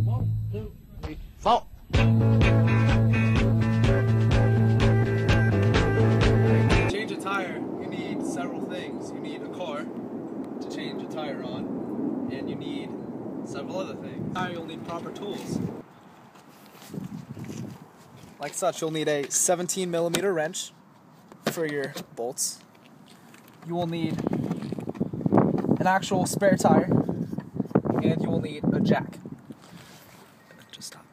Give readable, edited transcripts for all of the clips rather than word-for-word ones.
1, 2, 3, 4. To change a tire, you need several things. You need a car to change a tire on, and you need several other things. You'll need proper tools. Like such, you'll need a 17mm wrench for your bolts. You will need an actual spare tire, and you will need a jack. Just stop.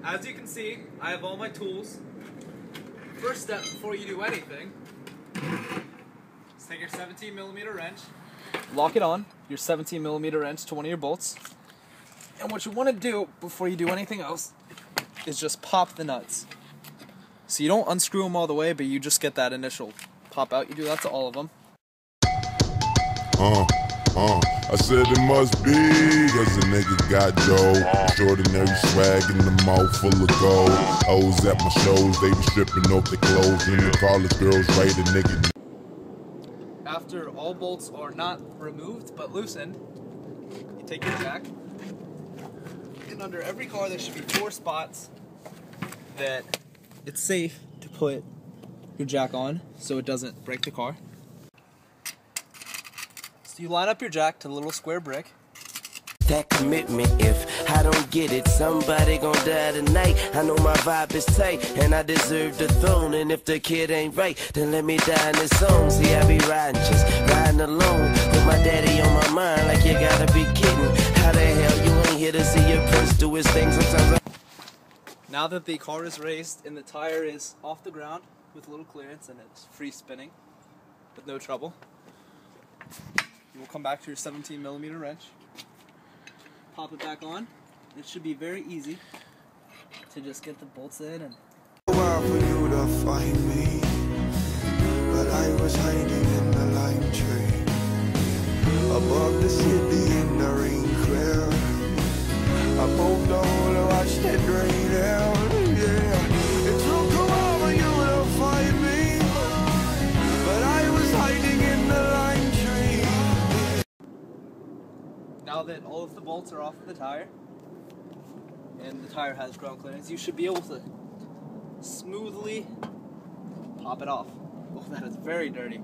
As you can see, I have all my tools. First step before you do anything is take your 17mm wrench, lock it on, your 17mm wrench to one of your bolts, and what you want to do before you do anything else is just pop the nuts. So you don't unscrew them all the way, but you just get that initial pop out. You do that to all of them. I said it must be, cause a nigga got dough. Extraordinary swag in the mouth full of gold. Hoes at my shows, they be stripping off their clothes. And the college girls right a nigga. After all bolts are not removed, but loosened, you take your jack. And under every car there should be 4 spots that it's safe to put your jack on so it doesn't break the car. So you line up your jack to the little square brick. That commitment, if I don't get it, somebody gon' die tonight. I know my vibe is tight, and I deserve the throne. And if the kid ain't right, then let me die in this song. See, I be riding, just riding alone, with my daddy on my mind, like you gotta be kidding. How the hell you ain't here to see your prince do his thing? Sometimes Now that the car is raised and the tire is off the ground with a little clearance and it's free spinning with no trouble, you will come back to your 17mm wrench, pop it back on. It should be very easy to just get the bolts in. And while for you to find me, but I was hiding in the lime tree above the city in the rain cloud. I poked the hole to watch it rain down. Yeah, it took a while for you to find me, but I was hiding in the lime tree. now that all of the bolts are off of the tire and the tire has ground clearance, you should be able to smoothly pop it off. Oh, that is very dirty.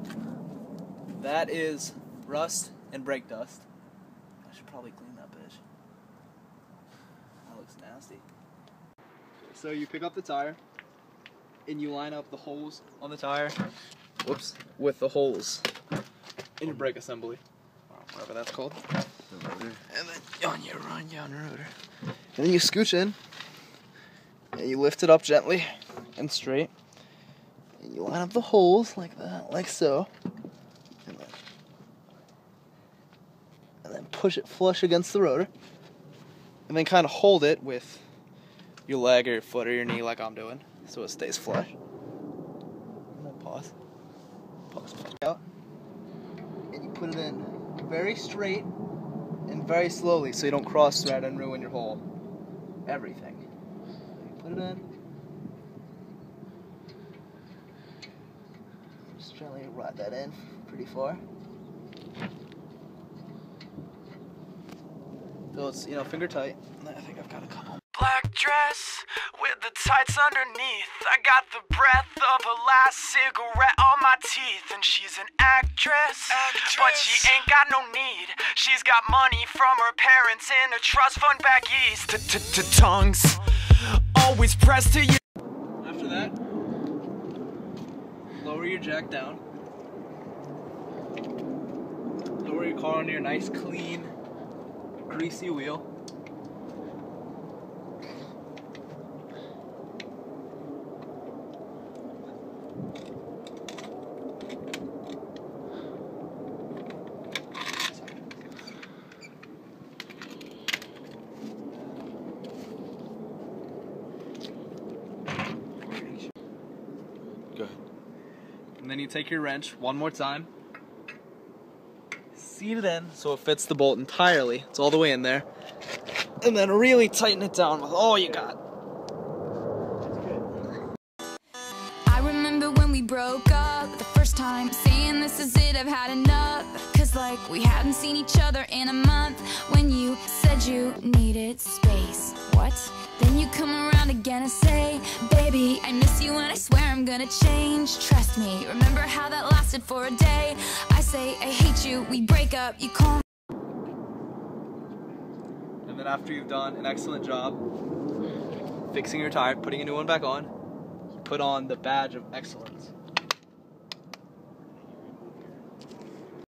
That is rust and brake dust. I should probably clean that bitch. That looks nasty. So you pick up the tire and you line up the holes on the tire, whoops, with the holes in your brake assembly, or whatever that's called. The rotor. And then on your rotor. And then you scooch in and you lift it up gently and straight. And you line up the holes like that, like so. And then push it flush against the rotor. And then kind of hold it with your leg or your foot or your knee like I'm doing, so it stays flush. And then pause. Pause out. And you put it in very straight and very slowly so you don't cross thread and ruin your whole everything. You put it in. Just gently ride that in pretty far. So it's, finger tight. I think I've got a couple. Black dress with the tights underneath. I got the breath of her last cigarette on my teeth. And she's an actress, but she ain't got no need. She's got money from her parents in a trust fund back east. Tongues always pressed to you. After that, lower your jack down. Lower your car onto your nice, clean, greasy wheel. Good. And then you take your wrench one more time, seat it in so it fits the bolt entirely. It's all the way in there. And then really tighten it down with all you got. I remember when we broke up the first time, saying this is it, I've had enough. Cause like we hadn't seen each other in a month. When you said you needed space. What? Then you come around again and say, baby, I miss you and I swear I'm gonna change. Trust me, remember how that lasted for a day? I say I hate you, we break up, you call me. And then after you've done an excellent job fixing your tire, putting a new one back on, put on the badge of excellence.